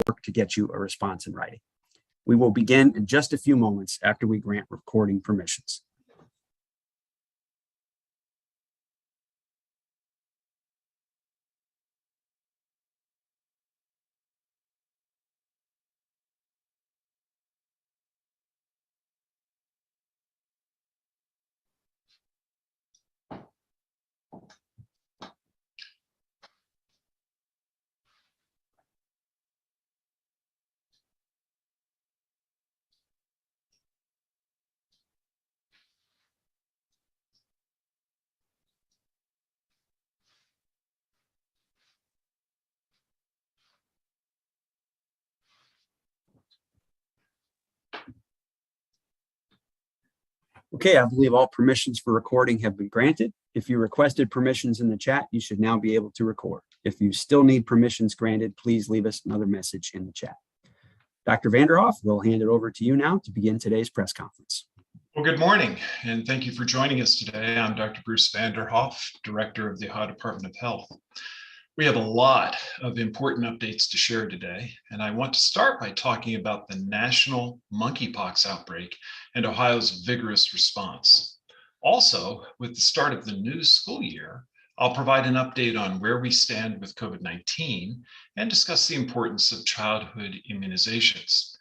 work to get you a response in writing. We will begin in just a few moments after we grant recording permissions. Okay, I believe all permissions for recording have been granted. If you requested permissions in the chat, you should now be able to record. If you still need permissions granted, please leave us another message in the chat. Dr. Vanderhoff, we'll hand it over to you now to begin today's press conference. Well, good morning, and thank you for joining us today. I'm Dr. Bruce Vanderhoff, Director of the Ohio Department of Health. We have a lot of important updates to share today, and I want to start by talking about the national monkeypox outbreak and Ohio's vigorous response. Also, with the start of the new school year, I'll provide an update on where we stand with COVID-19 and discuss the importance of childhood immunizations.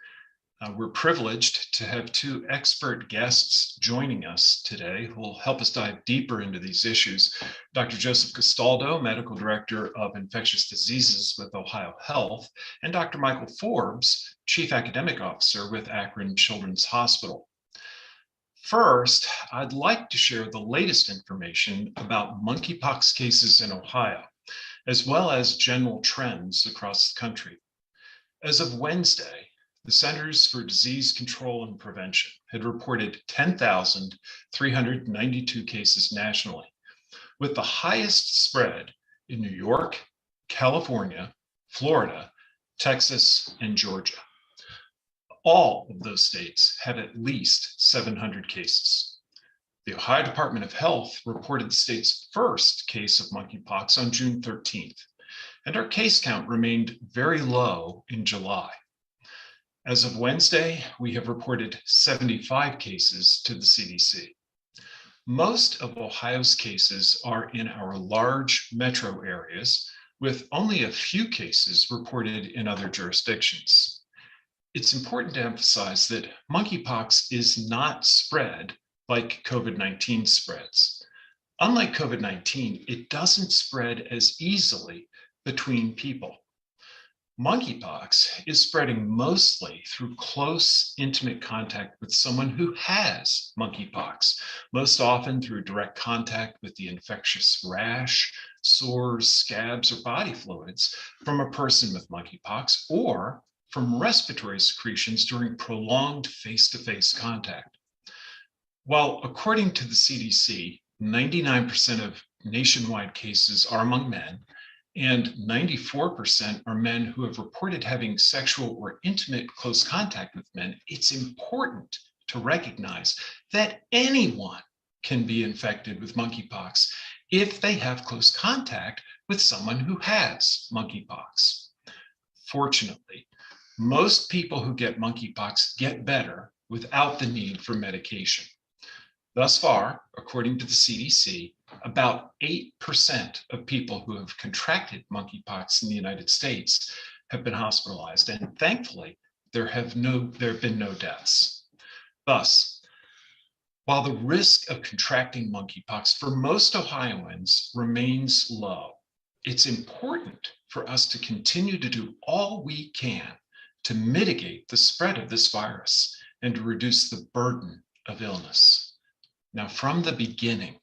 We're privileged to have two expert guests joining us today who will help us dive deeper into these issues. Dr. Joseph Castaldo, Medical Director of Infectious Diseases with Ohio Health, and Dr. Michael Forbes, Chief Academic Officer with Akron Children's Hospital. First, I'd like to share the latest information about monkeypox cases in Ohio, as well as general trends across the country. As of Wednesday, the Centers for Disease Control and Prevention had reported 10,392 cases nationally, with the highest spread in New York, California, Florida, Texas, and Georgia. All of those states have at least 700 cases. The Ohio Department of Health reported the state's first case of monkeypox on June 13th, and our case count remained very low in July. As of Wednesday, we have reported 75 cases to the CDC. Most of Ohio's cases are in our large metro areas, with only a few cases reported in other jurisdictions. It's important to emphasize that monkeypox is not spread like COVID-19 spreads. Unlike COVID-19, it doesn't spread as easily between people. Monkeypox is spreading mostly through close, intimate contact with someone who has monkeypox, most often through direct contact with the infectious rash, sores, scabs, or body fluids from a person with monkeypox, or from respiratory secretions during prolonged face-to-face contact. While according to the CDC, 99% of nationwide cases are among men, and 94% are men who have reported having sexual or intimate close contact with men, it's important to recognize that anyone can be infected with monkeypox if they have close contact with someone who has monkeypox. Fortunately, most people who get monkeypox get better without the need for medication. Thus far, according to the CDC, about 8% of people who have contracted monkeypox in the United States have been hospitalized, and thankfully, there have been no deaths. Thus, while the risk of contracting monkeypox for most Ohioans remains low, it's important for us to continue to do all we can to mitigate the spread of this virus and to reduce the burden of illness. Now, from the beginning,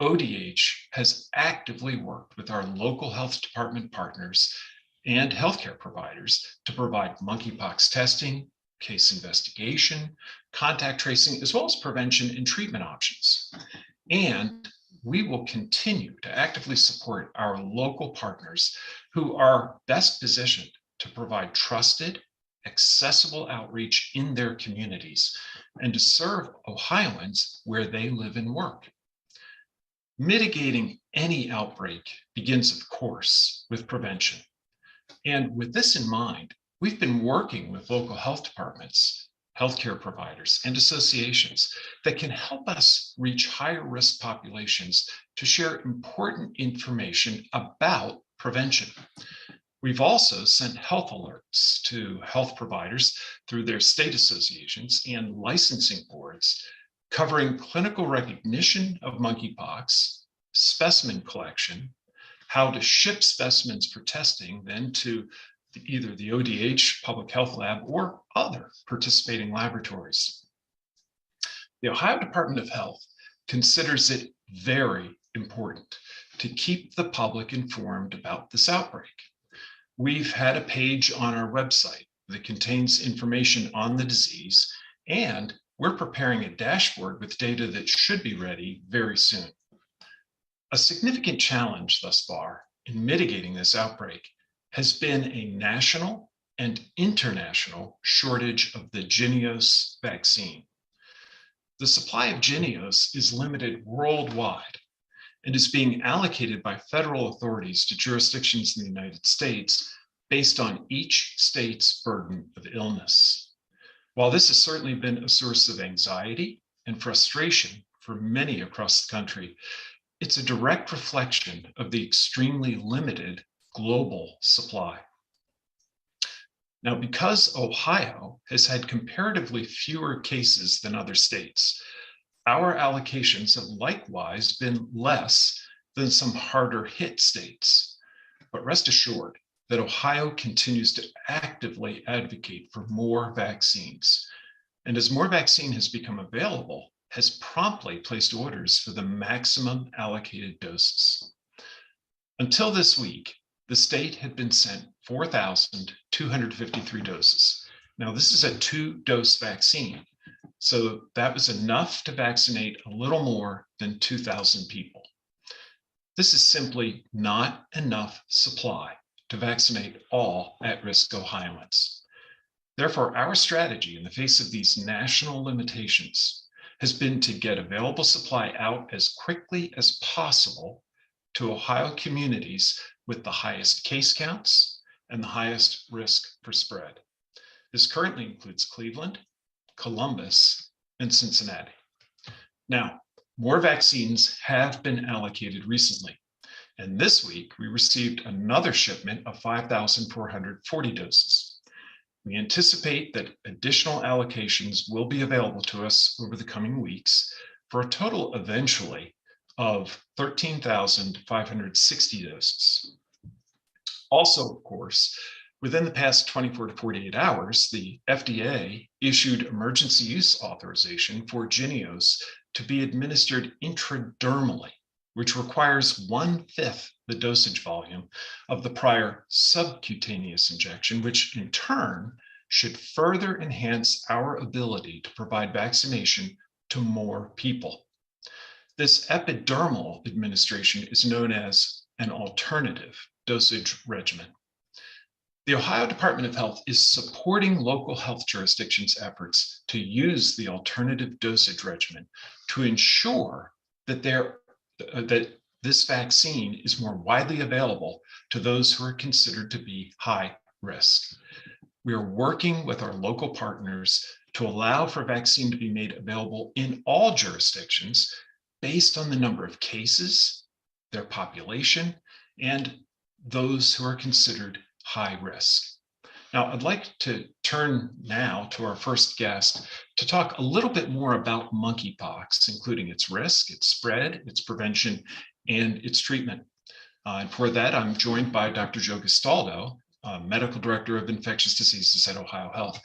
ODH has actively worked with our local health department partners and healthcare providers to provide monkeypox testing, case investigation, contact tracing, as well as prevention and treatment options. And we will continue to actively support our local partners who are best positioned to provide trusted, accessible outreach in their communities and to serve Ohioans where they live and work. Mitigating any outbreak begins, of course, with prevention. And with this in mind, we've been working with local health departments, healthcare providers, and associations that can help us reach higher risk populations to share important information about prevention. We've also sent health alerts to health providers through their state associations and licensing boards, covering clinical recognition of monkeypox, specimen collection, how to ship specimens for testing, then to either the ODH Public Health Lab or other participating laboratories. The Ohio Department of Health considers it very important to keep the public informed about this outbreak. We've had a page on our website that contains information on the disease, and we're preparing a dashboard with data that should be ready very soon. A significant challenge thus far in mitigating this outbreak has been a national and international shortage of the Jynneos vaccine. The supply of Jynneos is limited worldwide and is being allocated by federal authorities to jurisdictions in the United States based on each state's burden of illness. While this has certainly been a source of anxiety and frustration for many across the country, it's a direct reflection of the extremely limited global supply. Now, because Ohio has had comparatively fewer cases than other states, our allocations have likewise been less than some harder hit states. But rest assured that Ohio continues to actively advocate for more vaccines. And as more vaccine has become available, has promptly placed orders for the maximum allocated doses. Until this week, the state had been sent 4,253 doses. Now, this is a 2-dose vaccine, so that was enough to vaccinate a little more than 2,000 people. This is simply not enough supply to vaccinate all at-risk Ohioans. Therefore, our strategy in the face of these national limitations has been to get available supply out as quickly as possible to Ohio communities with the highest case counts and the highest risk for spread. This currently includes Cleveland, Columbus, and Cincinnati. Now, more vaccines have been allocated recently, and this week we received another shipment of 5,440 doses. We anticipate that additional allocations will be available to us over the coming weeks for a total eventually of 13,560 doses. Also, of course, within the past 24 to 48 hours, the FDA issued emergency use authorization for Jynneos to be administered intradermally, which requires 1/5 the dosage volume of the prior subcutaneous injection, which in turn should further enhance our ability to provide vaccination to more people. This epidermal administration is known as an alternative dosage regimen. The Ohio Department of Health is supporting local health jurisdictions' efforts to use the alternative dosage regimen to ensure that this vaccine is more widely available to those who are considered to be high risk. We are working with our local partners to allow for vaccine to be made available in all jurisdictions based on the number of cases, their population, and those who are considered high risk. Now, I'd like to turn now to our first guest to talk a little bit more about monkeypox, including its risk, its spread, its prevention, and its treatment. And for that, I'm joined by Dr. Joe Gastaldo, Medical Director of Infectious Diseases at Ohio Health.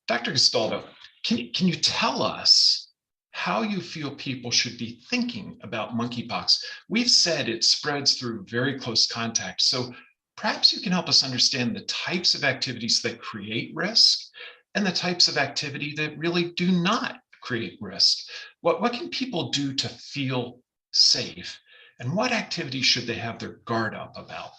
Dr. Gastaldo, can you tell us how you feel people should be thinking about monkeypox? We've said it spreads through very close contact, so perhaps you can help us understand the types of activities that create risk and the types of activity that really do not create risk. What can people do to feel safe, and what activities should they have their guard up about?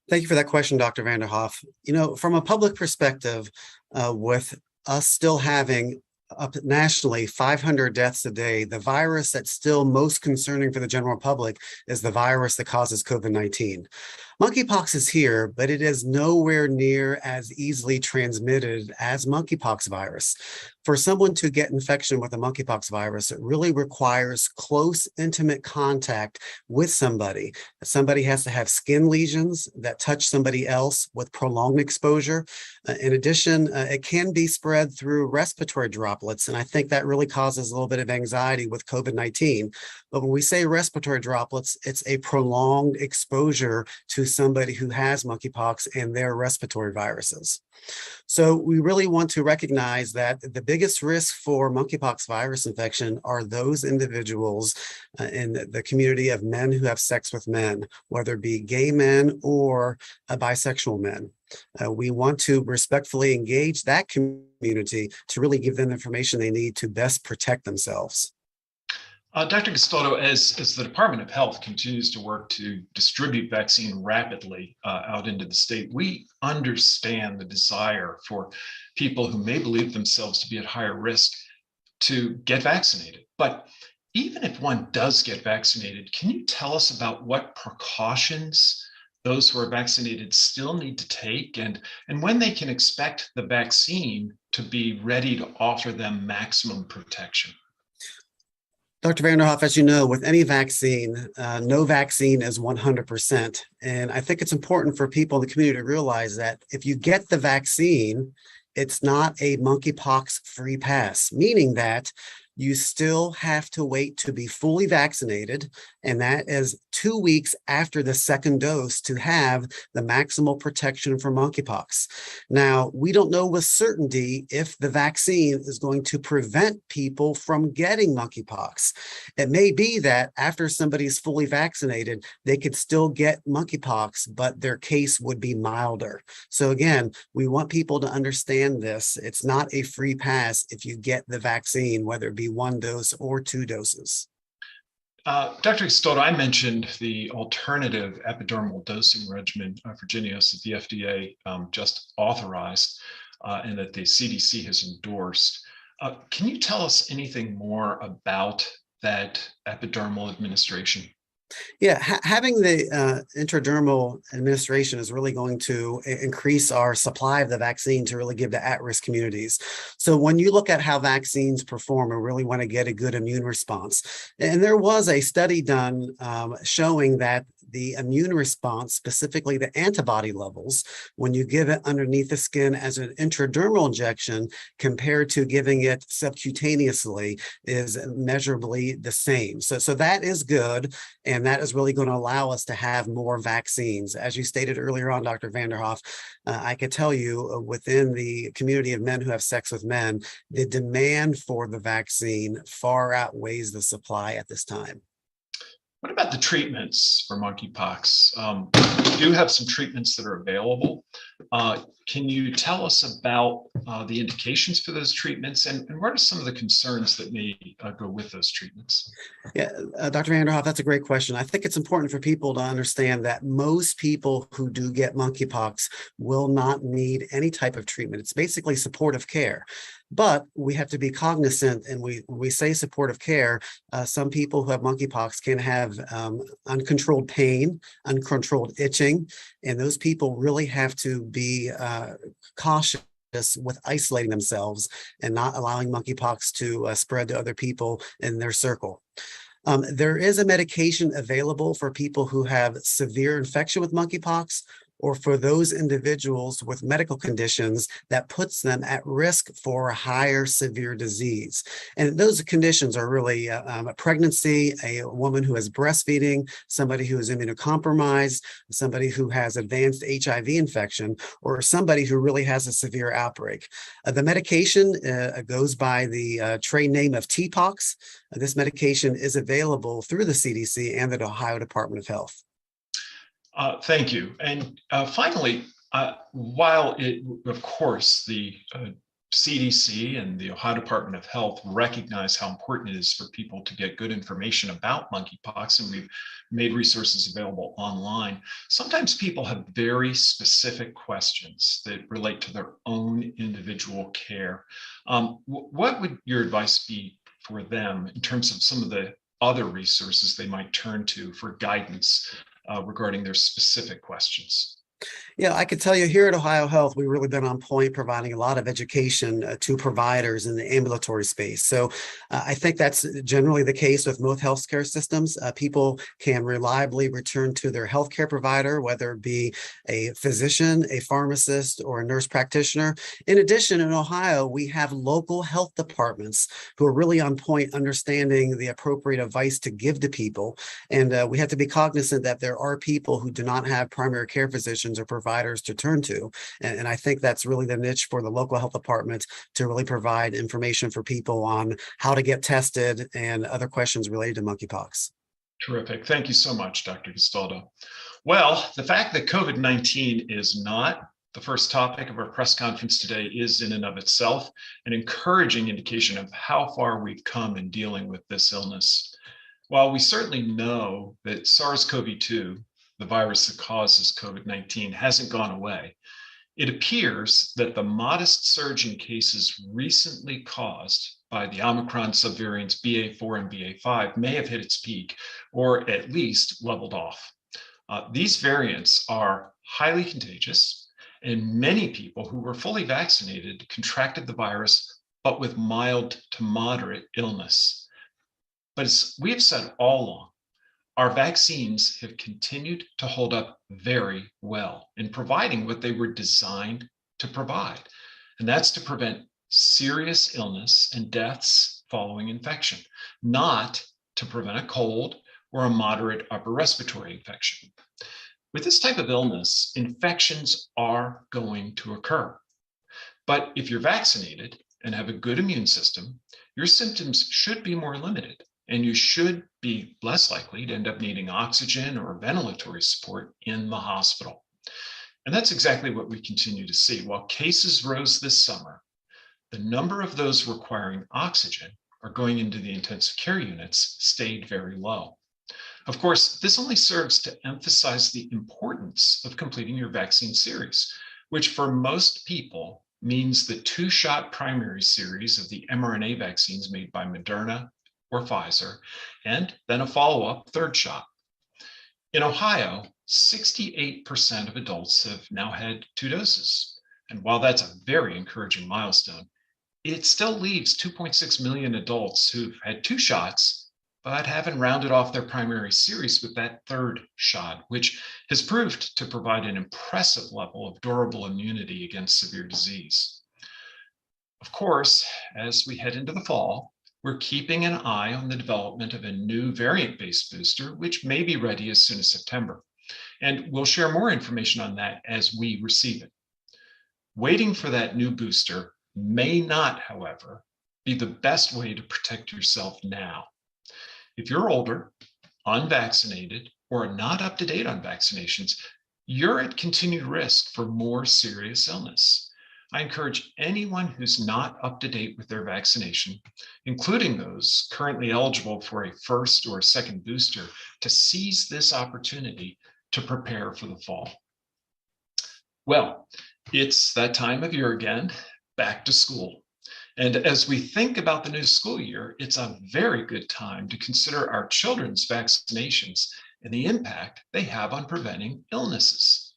Thank you for that question, Dr. Vanderhoff. You know, from a public perspective, with us still having up nationally 500 deaths a day, the virus that's still most concerning for the general public is the virus that causes COVID-19. Monkeypox is here, but it is nowhere near as easily transmitted as monkeypox virus. For someone to get infection with a monkeypox virus, it really requires close, intimate contact with somebody. Somebody has to have skin lesions that touch somebody else with prolonged exposure. In addition, it can be spread through respiratory droplets, and I think that really causes a little bit of anxiety with COVID-19. But when we say respiratory droplets, it's a prolonged exposure to somebody who has monkeypox and their respiratory viruses. So we really want to recognize that the biggest risk for monkeypox virus infection are those individuals in the community of men who have sex with men, whether it be gay men or bisexual men. We want to respectfully engage that community to really give them information they need to best protect themselves. Dr. Castaldo, as the Department of Health continues to work to distribute vaccine rapidly out into the state, we understand the desire for people who may believe themselves to be at higher risk to get vaccinated. But even if one does get vaccinated, can you tell us about what precautions those who are vaccinated still need to take, and when they can expect the vaccine to be ready to offer them maximum protection? Dr. Vanderhoff, as you know, with any vaccine, no vaccine is 100%. And I think it's important for people in the community to realize that if you get the vaccine, it's not a monkeypox free pass, meaning that you still have to wait to be fully vaccinated, and that is 2 weeks after the second dose to have the maximal protection for monkeypox. Now, we don't know with certainty if the vaccine is going to prevent people from getting monkeypox. It may be that after somebody's fully vaccinated, they could still get monkeypox, but their case would be milder. So again, we want people to understand this. It's not a free pass if you get the vaccine, whether it be 1 dose or 2 doses. Dr. Castaldo, I mentioned the alternative epidermal dosing regimen for Jynneos that the FDA just authorized and that the CDC has endorsed. Can you tell us anything more about that epidermal administration? Yeah, having the intradermal administration is really going to increase our supply of the vaccine to really give to at-risk communities. So when you look at how vaccines perform, we really want to get a good immune response. And there was a study done showing that the immune response, specifically the antibody levels, when you give it underneath the skin as an intradermal injection compared to giving it subcutaneously, is measurably the same. So that is good. And that is really going to allow us to have more vaccines. As you stated earlier on, Dr. Vanderhoff, I could tell you within the community of men who have sex with men, the demand for the vaccine far outweighs the supply at this time. What about the treatments for monkeypox? We do have some treatments that are available. Can you tell us about the indications for those treatments, and what are some of the concerns that may go with those treatments? Yeah, Dr. Vanderhoff, that's a great question. I think it's important for people to understand that most people who do get monkeypox will not need any type of treatment. It's basically supportive care. But we have to be cognizant, and when we say supportive care, some people who have monkeypox can have uncontrolled pain, uncontrolled itching, and those people really have to be cautious with isolating themselves and not allowing monkeypox to spread to other people in their circle. There is a medication available for people who have severe infection with monkeypox, or for those individuals with medical conditions that puts them at risk for higher severe disease. And those conditions are really a pregnancy, a woman who is breastfeeding, somebody who is immunocompromised, somebody who has advanced HIV infection, or somebody who really has a severe outbreak. The medication goes by the trade name of TPOXX. This medication is available through the CDC and the Ohio Department of Health. Thank you. And finally, while of course, the CDC and the Ohio Department of Health recognize how important it is for people to get good information about monkeypox, and we've made resources available online, sometimes people have very specific questions that relate to their own individual care. What would your advice be for them in terms of some of the other resources they might turn to for guidance regarding their specific questions. Yeah, I can tell you here at Ohio Health, we've really been on point providing a lot of education to providers in the ambulatory space. So I think that's generally the case with most healthcare systems. People can reliably return to their healthcare provider, whether it be a physician, a pharmacist, or a nurse practitioner. In addition, in Ohio, we have local health departments who are really on point, understanding the appropriate advice to give to people. And we have to be cognizant that there are people who do not have primary care physicians or providers to turn to. And I think that's really the niche for the local health department, to really provide information for people on how to get tested and other questions related to monkeypox. Terrific. Thank you so much, Dr. Castaldo. Well, the fact that COVID-19 is not the first topic of our press conference today is in and of itself an encouraging indication of how far we've come in dealing with this illness. While we certainly know that SARS-CoV-2, the virus that causes COVID-19, hasn't gone away, it appears that the modest surge in cases recently caused by the Omicron subvariants BA4 and BA5 may have hit its peak, or at least leveled off. These variants are highly contagious, and many people who were fully vaccinated contracted the virus, but with mild to moderate illness. But as we have said all along, our vaccines have continued to hold up very well in providing what they were designed to provide, and that's to prevent serious illness and deaths following infection, not to prevent a cold or a moderate upper respiratory infection. With this type of illness, infections are going to occur. But if you're vaccinated and have a good immune system, your symptoms should be more limited, and you should be less likely to end up needing oxygen or ventilatory support in the hospital. And that's exactly what we continue to see. While cases rose this summer, the number of those requiring oxygen or going into the intensive care units stayed very low. Of course, this only serves to emphasize the importance of completing your vaccine series, which for most people means the 2-shot primary series of the mRNA vaccines made by Moderna or Pfizer, and then a follow-up 3rd shot. In Ohio, 68% of adults have now had 2 doses. And while that's a very encouraging milestone, it still leaves 2.6 million adults who've had 2 shots, but haven't rounded off their primary series with that 3rd shot, which has proved to provide an impressive level of durable immunity against severe disease. Of course, as we head into the fall, we're keeping an eye on the development of a new variant-based booster, which may be ready as soon as September. And we'll share more information on that as we receive it. Waiting for that new booster may not, however, be the best way to protect yourself now. If you're older, unvaccinated, or not up to date on vaccinations, you're at continued risk for more serious illness. I encourage anyone who's not up to date with their vaccination, including those currently eligible for a 1st or 2nd booster, to seize this opportunity to prepare for the fall. Well, it's that time of year again, back to school. And as we think about the new school year, it's a very good time to consider our children's vaccinations and the impact they have on preventing illnesses.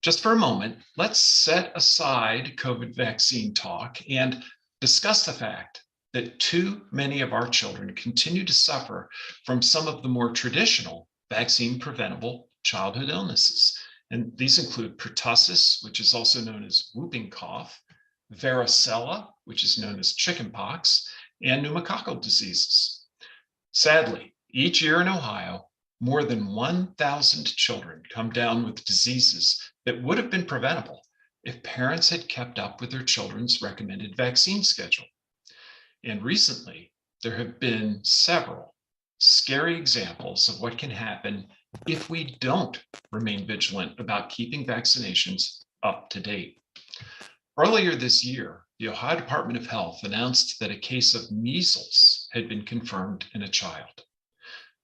Just for a moment, let's set aside COVID vaccine talk and discuss the fact that too many of our children continue to suffer from some of the more traditional vaccine-preventable childhood illnesses. And these include pertussis, which is also known as whooping cough, varicella, which is known as chickenpox, and pneumococcal diseases. Sadly, each year in Ohio, more than 1,000 children come down with diseases that would have been preventable if parents had kept up with their children's recommended vaccine schedule. And recently, there have been several scary examples of what can happen if we don't remain vigilant about keeping vaccinations up to date. Earlier this year, the Ohio Department of Health announced that a case of measles had been confirmed in a child.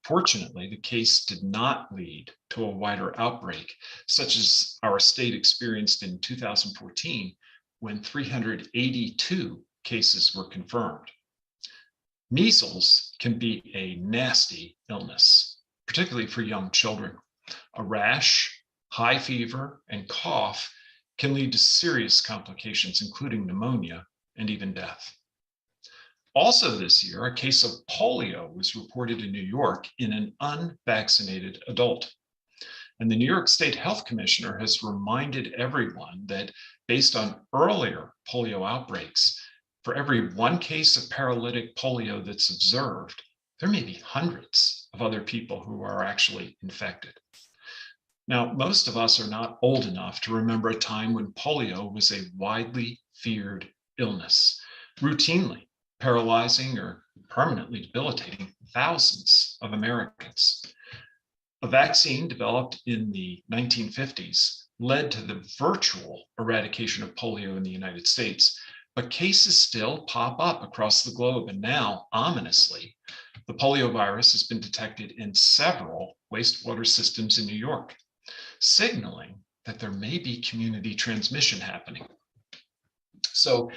Fortunately, the case did not lead to a wider outbreak, such as our state experienced in 2014, when 382 cases were confirmed. Measles can be a nasty illness, particularly for young children. A rash, high fever, and cough can lead to serious complications, including pneumonia and even death. Also this year, a case of polio was reported in New York in an unvaccinated adult. And the New York State Health Commissioner has reminded everyone that based on earlier polio outbreaks, for every one case of paralytic polio that's observed, there may be hundreds of other people who are actually infected. Now, most of us are not old enough to remember a time when polio was a widely feared illness, routinely paralyzing or permanently debilitating thousands of Americans. A vaccine developed in the 1950s led to the virtual eradication of polio in the United States, but cases still pop up across the globe. And now, ominously, the polio virus has been detected in several wastewater systems in New York, signaling that there may be community transmission happening. So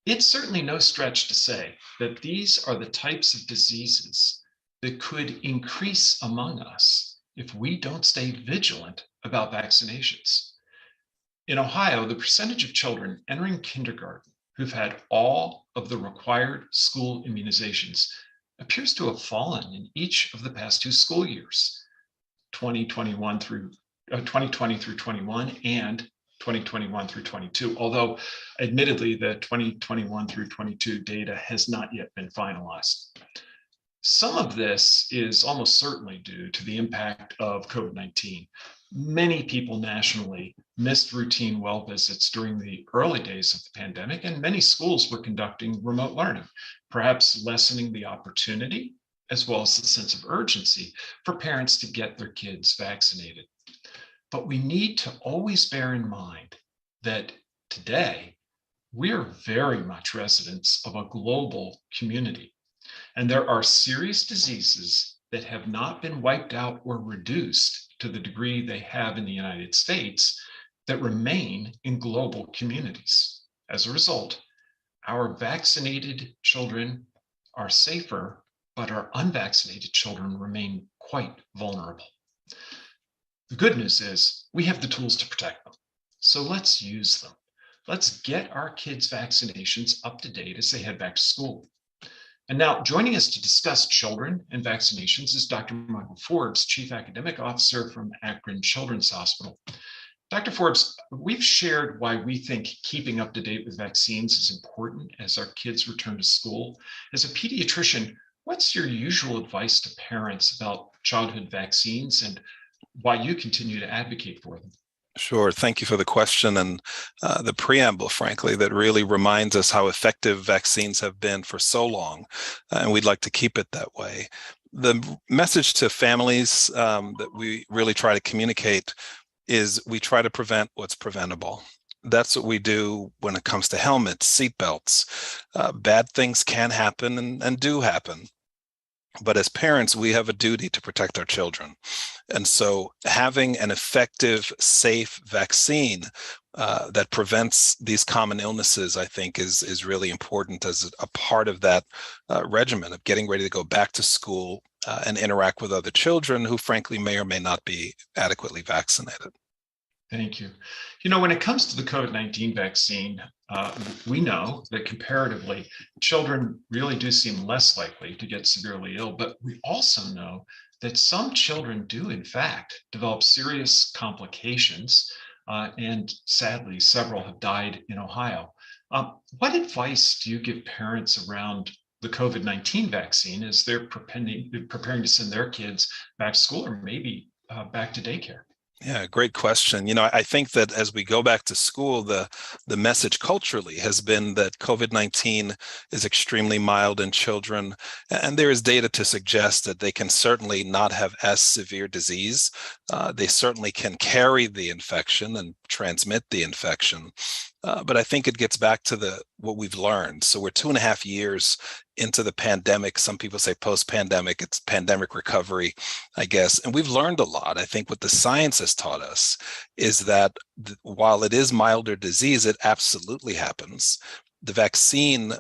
it's certainly no stretch to say that these are the types of diseases that could increase among us if we don't stay vigilant about vaccinations. In Ohio, the percentage of children entering kindergarten who've had all of the required school immunizations appears to have fallen in each of the past two school years, 2020 through 21 and 2021 through 22, although admittedly the 2021 through 22 data has not yet been finalized. Some of this is almost certainly due to the impact of COVID-19. Many people nationally missed routine well visits during the early days of the pandemic, and many schools were conducting remote learning, perhaps lessening the opportunity as well as the sense of urgency for parents to get their kids vaccinated. But we need to always bear in mind that today we are very much residents of a global community. And there are serious diseases that have not been wiped out or reduced to the degree they have in the United States that remain in global communities. As a result, our vaccinated children are safer, but our unvaccinated children remain quite vulnerable. The good news is we have the tools to protect them. So let's use them. Let's get our kids' vaccinations up to date as they head back to school. And now joining us to discuss children and vaccinations is Dr. Michael Forbes, Chief Academic Officer from Akron Children's Hospital. Dr. Forbes, we've shared why we think keeping up to date with vaccines is important as our kids return to school. As a pediatrician, what's your usual advice to parents about childhood vaccines and why you continue to advocate for them? Sure. Thank you for the question and the preamble, frankly, that really reminds us how effective vaccines have been for so long, and we'd like to keep it that way. The message to families that we really try to communicate is we try to prevent what's preventable. That's what we do when it comes to helmets, seatbelts. Bad things can happen and do happen. But as parents, we have a duty to protect our children. And so having an effective, safe vaccine that prevents these common illnesses, I think, is really important as a part of that regimen of getting ready to go back to school and interact with other children who, frankly, may or may not be adequately vaccinated. Thank you. You know, when it comes to the COVID-19 vaccine, we know that comparatively, children really do seem less likely to get severely ill, but we also know that some children do, in fact, develop serious complications, and sadly, several have died in Ohio. What advice do you give parents around the COVID-19 vaccine as they're preparing to send their kids back to school or maybe back to daycare? Yeah, great question. You know, I think that as we go back to school, the message culturally has been that COVID-19 is extremely mild in children, and there is data to suggest that they can certainly not have as severe disease. They certainly can carry the infection and transmit the infection. But I think it gets back to what we've learned. So we're 2.5 years into the pandemic. Some people say post-pandemic, it's pandemic recovery, I guess. And we've learned a lot. I think what the science has taught us is that while it is milder disease, it absolutely happens. The vaccine,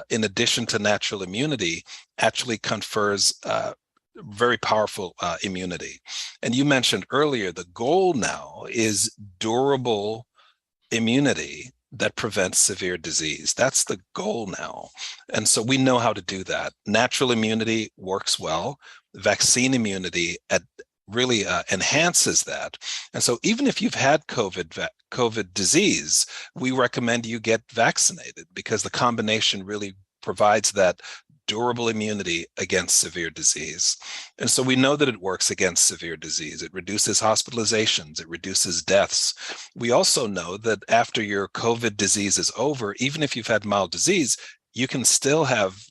in addition to natural immunity, actually confers very powerful immunity. And you mentioned earlier, the goal now is durable immunity that prevents severe disease. That's the goal now. And so we know how to do that. Natural immunity works well. Vaccine immunity really enhances that. And so even if you've had COVID disease, we recommend you get vaccinated because the combination really provides that durable immunity against severe disease. And so we know that it works against severe disease. It reduces hospitalizations, it reduces deaths. We also know that after your COVID disease is over, even if you've had mild disease, you can still have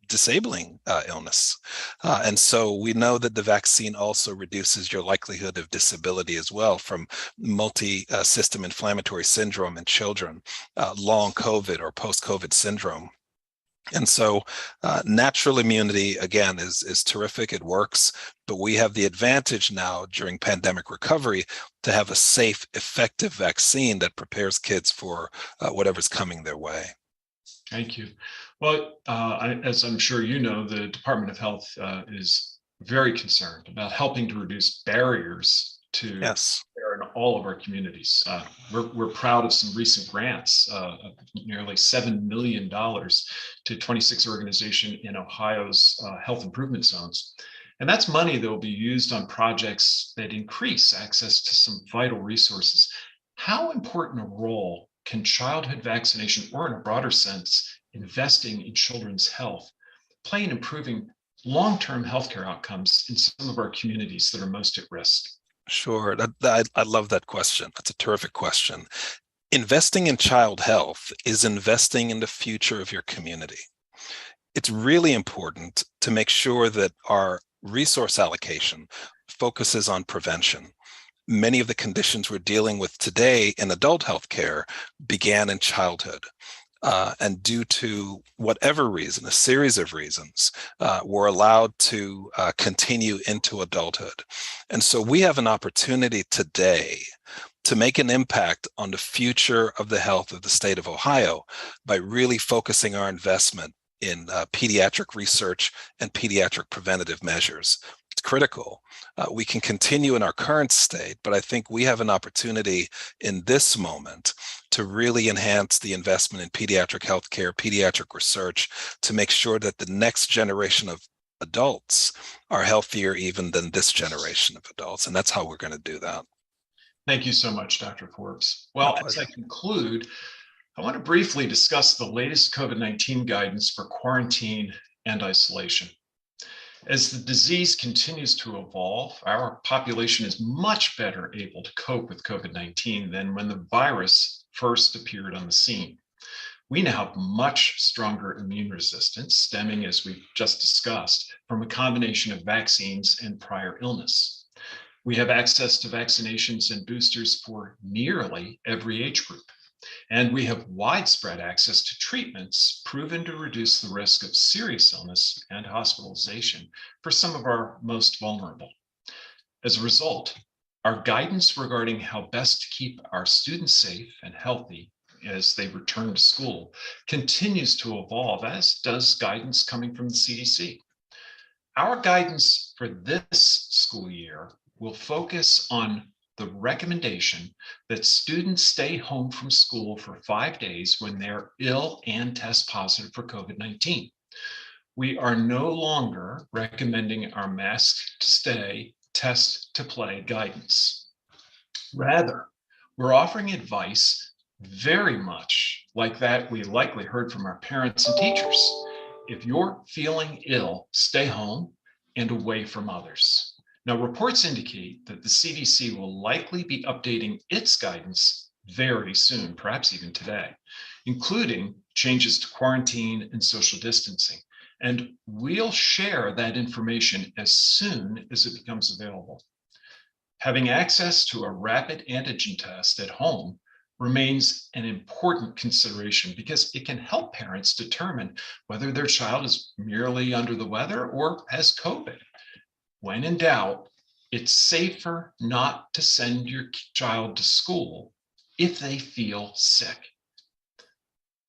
disabling illness. And so we know that the vaccine also reduces your likelihood of disability as well from multi-system inflammatory syndrome in children, long COVID or post-COVID syndrome. And so natural immunity, again, is terrific. It works. But we have the advantage now during pandemic recovery to have a safe, effective vaccine that prepares kids for whatever's coming their way. Thank you. Well, as I'm sure you know, the Department of Health is very concerned about helping to reduce barriers to care in all of our communities. We're proud of some recent grants, of nearly $7 million to 26 organizations in Ohio's health improvement zones. And that's money that will be used on projects that increase access to some vital resources. How important a role can childhood vaccination, or in a broader sense, investing in children's health, play in improving long-term healthcare outcomes in some of our communities that are most at risk? Sure. I love that question. That's a terrific question. Investing in child health is investing in the future of your community. It's really important to make sure that our resource allocation focuses on prevention. Many of the conditions we're dealing with today in adult healthcare began in childhood. And due to whatever reason, a series of reasons, were allowed to continue into adulthood. And so we have an opportunity today to make an impact on the future of the health of the state of Ohio by really focusing our investment in pediatric research and pediatric preventative measures. It's critical. We can continue in our current state, but I think we have an opportunity in this moment to really enhance the investment in pediatric healthcare, pediatric research, to make sure that the next generation of adults are healthier even than this generation of adults. And that's how we're going to do that. Thank you so much, Dr. Forbes. Well, as I conclude, I want to briefly discuss the latest COVID-19 guidance for quarantine and isolation. As the disease continues to evolve, our population is much better able to cope with COVID-19 than when the virus first appeared on the scene. We now have much stronger immune resistance, stemming, as we just discussed, from a combination of vaccines and prior illness. We have access to vaccinations and boosters for nearly every age group. And we have widespread access to treatments proven to reduce the risk of serious illness and hospitalization for some of our most vulnerable. As a result, our guidance regarding how best to keep our students safe and healthy as they return to school continues to evolve, as does guidance coming from the CDC. Our guidance for this school year will focus on the recommendation that students stay home from school for 5 days when they're ill and test positive for COVID-19. We are no longer recommending our mask to stay, test to play guidance. Rather, we're offering advice very much like that we likely heard from our parents and teachers. If you're feeling ill, stay home and away from others. Now, reports indicate that the CDC will likely be updating its guidance very soon, perhaps even today, including changes to quarantine and social distancing. And we'll share that information as soon as it becomes available. Having access to a rapid antigen test at home remains an important consideration because it can help parents determine whether their child is merely under the weather or has COVID. When in doubt, it's safer not to send your child to school if they feel sick.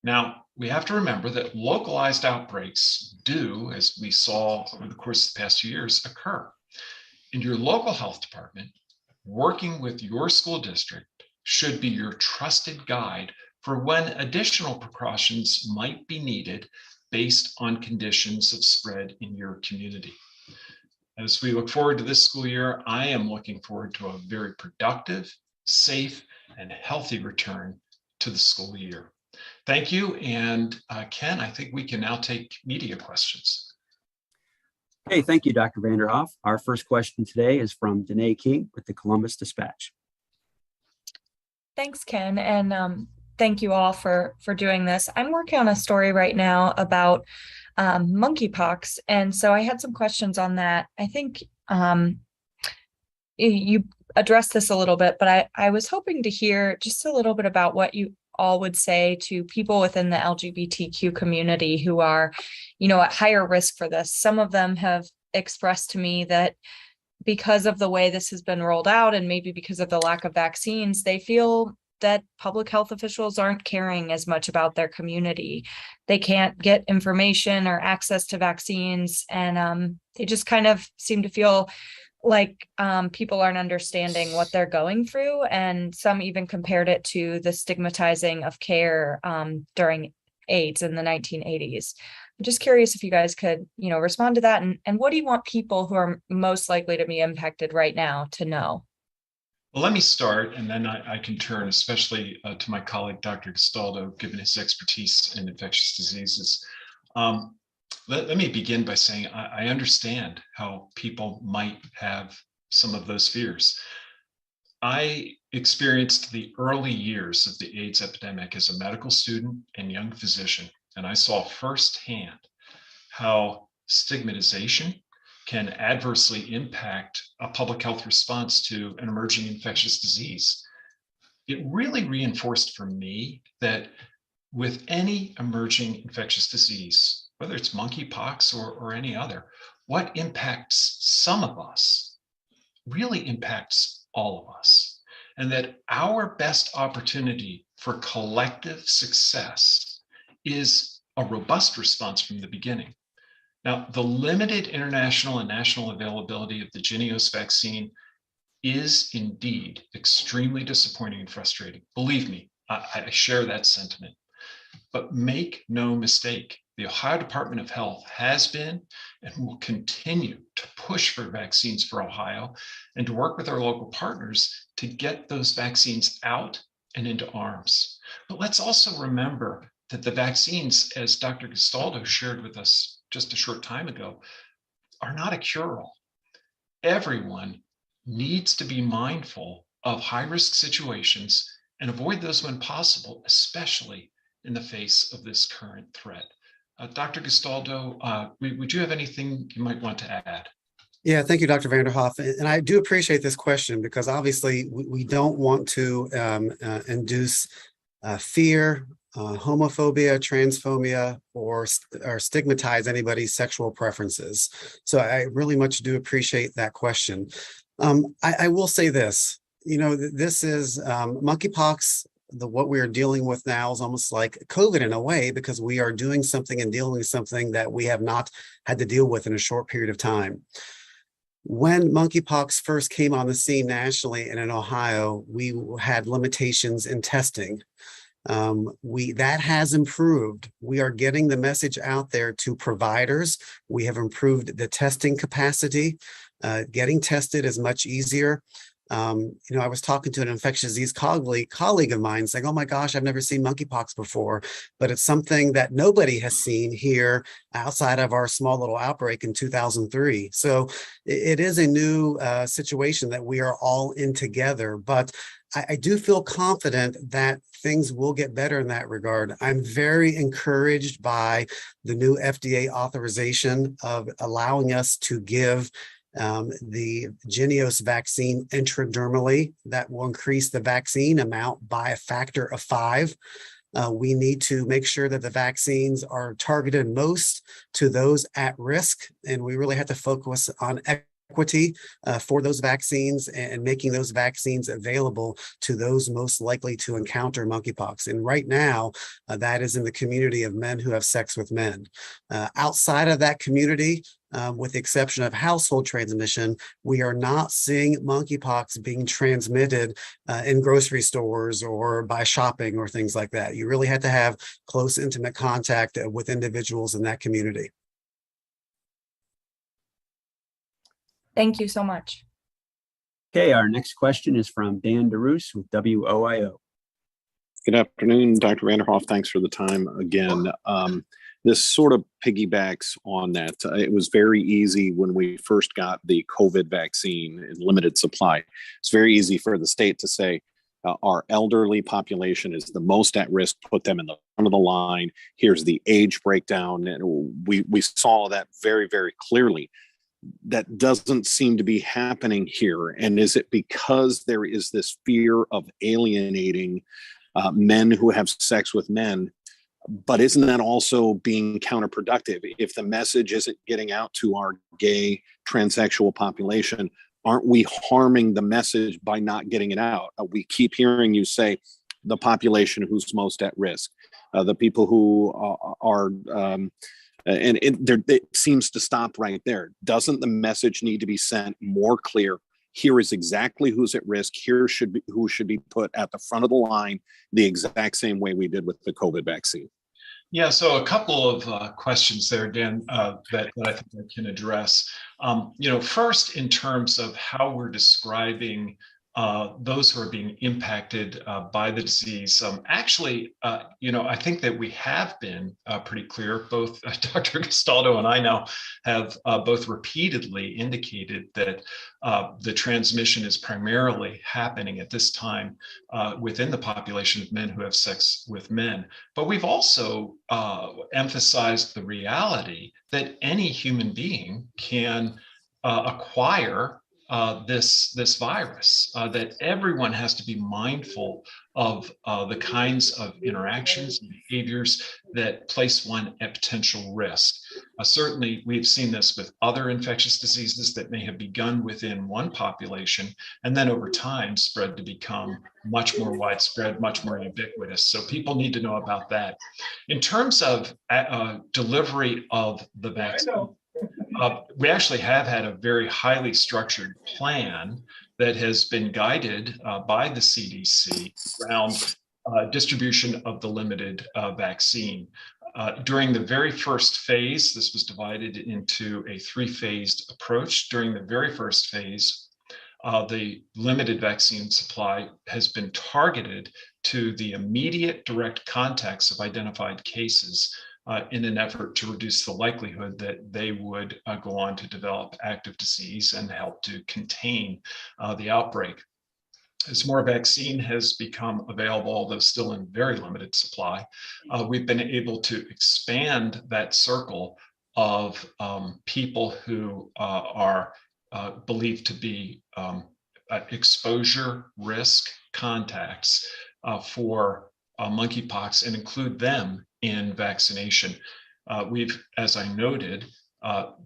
Now, we have to remember that localized outbreaks do, as we saw over the course of the past 2 years, occur. And your local health department, working with your school district, should be your trusted guide for when additional precautions might be needed based on conditions of spread in your community. As we look forward to this school year, I am looking forward to a very productive, safe, and healthy return to the school year. Thank you. And Ken, I think we can now take media questions. Okay, thank you, Dr. Vanderhoff. Our first question today is from Danae King with the Columbus Dispatch. Thanks, Ken, and thank you all for doing this. I'm working on a story right now about monkeypox, and so I had some questions on that. I think you addressed this a little bit, but I was hoping to hear just a little bit about what you all would say to people within the LGBTQ community who are, at higher risk for this. Some of them have expressed to me that because of the way this has been rolled out and maybe because of the lack of vaccines, they feel that public health officials aren't caring as much about their community. They can't get information or access to vaccines, and they just kind of seem to feel like people aren't understanding what they're going through, and some even compared it to the stigmatizing of care during AIDS in the 1980s. I'm just curious if you guys could, respond to that, and what do you want people who are most likely to be impacted right now to know? Well, let me start, and then I can turn especially to my colleague, Dr. Castaldo, given his expertise in infectious diseases. Let me begin by saying I understand how people might have some of those fears. I experienced the early years of the AIDS epidemic as a medical student and young physician, and I saw firsthand how stigmatization can adversely impact a public health response to an emerging infectious disease. It really reinforced for me that with any emerging infectious disease, whether it's monkeypox or any other, what impacts some of us really impacts all of us. And that our best opportunity for collective success is a robust response from the beginning. Now, the limited international and national availability of the Jynneos vaccine is indeed extremely disappointing and frustrating. Believe me, I share that sentiment. But make no mistake, the Ohio Department of Health has been and will continue to push for vaccines for Ohio and to work with our local partners to get those vaccines out and into arms. But let's also remember that the vaccines, as Dr. Castaldo shared with us just a short time ago, are not a cure-all. Everyone needs to be mindful of high-risk situations and avoid those when possible, especially in the face of this current threat. Dr. Castaldo, would you have anything you might want to add? Yeah, thank you, Dr. Vanderhoff. And I do appreciate this question because obviously we don't want to induce fear, homophobia, transphobia, or stigmatize anybody's sexual preferences. So I really much do appreciate that question. I will say this, this is monkeypox. What we are dealing with now is almost like COVID in a way, because we are doing something and dealing with something that we have not had to deal with in a short period of time. When monkeypox first came on the scene nationally and in Ohio, we had limitations in testing. That has improved. We are getting the message out there to providers. We have improved the testing capacity. Getting tested is much easier. I was talking to an infectious disease colleague of mine saying, oh my gosh, I've never seen monkeypox before, but it's something that nobody has seen here outside of our small little outbreak in 2003. So it is a new situation that we are all in together, but I do feel confident that things will get better in that regard. I'm very encouraged by the new FDA authorization of allowing us to give the Jynneos vaccine intradermally. That will increase the vaccine amount by a factor of 5. We need to make sure that the vaccines are targeted most to those at risk, and we really have to focus on equity for those vaccines and making those vaccines available to those most likely to encounter monkeypox. And right now, that is in the community of men who have sex with men. Outside of that community, with the exception of household transmission, we are not seeing monkeypox being transmitted in grocery stores or by shopping or things like that. You really have to have close, intimate contact with individuals in that community. Thank you so much. Okay, our next question is from Dan DeRoos with WOIO. Good afternoon, Dr. Vanderhoff. Thanks for the time again. This sort of piggybacks on that. It was very easy when we first got the COVID vaccine in limited supply. It's very easy for the state to say, our elderly population is the most at risk, put them in the front of the line. Here's the age breakdown. And we saw that very, very clearly. That doesn't seem to be happening here. And is it because there is this fear of alienating men who have sex with men? But isn't that also being counterproductive? If the message isn't getting out to our gay transsexual population, aren't we harming the message by not getting it out? We keep hearing you say the population who's most at risk, the people who are, and it seems to stop right there. Doesn't the message need to be sent more clear? Here is exactly who's at risk. Here should be who should be put at the front of the line, the exact same way we did with the COVID vaccine. Yeah, so a couple of questions there, Dan, that I think I can address. First, in terms of how we're describing those who are being impacted by the disease. I think that we have been pretty clear. Both Dr. Castaldo and I now have both repeatedly indicated that the transmission is primarily happening at this time within the population of men who have sex with men. But we've also emphasized the reality that any human being can acquire this virus, that everyone has to be mindful of the kinds of interactions and behaviors that place one at potential risk. Certainly, we've seen this with other infectious diseases that may have begun within one population and then over time spread to become much more widespread, much more ubiquitous. So people need to know about that. In terms of delivery of the vaccine, we actually have had a very highly structured plan that has been guided by the CDC around distribution of the limited vaccine. During the very first phase, this was divided into a three-phased approach. During the very first phase, the limited vaccine supply has been targeted to the immediate direct contacts of identified cases in an effort to reduce the likelihood that they would go on to develop active disease and help to contain the outbreak. As more vaccine has become available, although still in very limited supply, we've been able to expand that circle of people who are believed to be exposure risk contacts for monkeypox and include them in vaccination. We've, as I noted,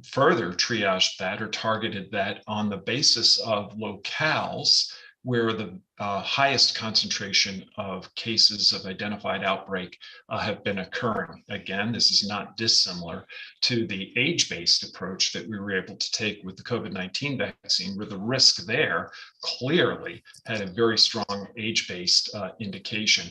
further triaged that or targeted that on the basis of locales where the highest concentration of cases of identified outbreak have been occurring. Again, this is not dissimilar to the age-based approach that we were able to take with the COVID-19 vaccine, where the risk there clearly had a very strong age-based indication.